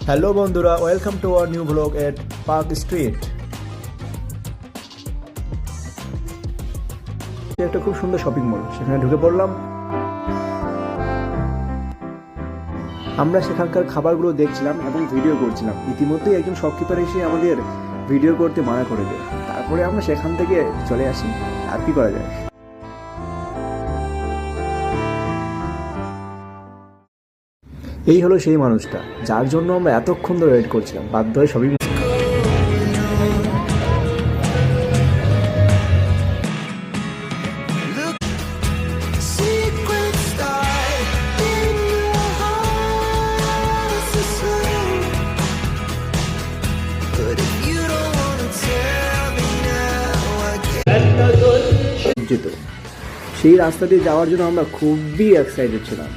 Hello বন্ধুরা, welcome to our new blog at park street. একটা খুব সুন্দর শপিং মল, সেখানে ঢুকে পড়লাম। আমরা সেখানকার খাবারগুলো দেখছিলাম এবং ভিডিও করছিলাম। ইতিমধ্যেই একজন শপকিপার এসে আমাদের ভিডিও করতে মানা করে দেয়। তারপরে আমরা সেখান থেকে চলে আসি। আর কি করা যায়। এই হলো সেই মানুষটা যার জন্য আমরা এতক্ষণ ধরে ওয়েট করছিলাম। বাধ্য হয়ে সবই সেই রাস্তা দিয়ে যাওয়ার জন্য আমরা খুবই এক্সাইটেড ছিলাম।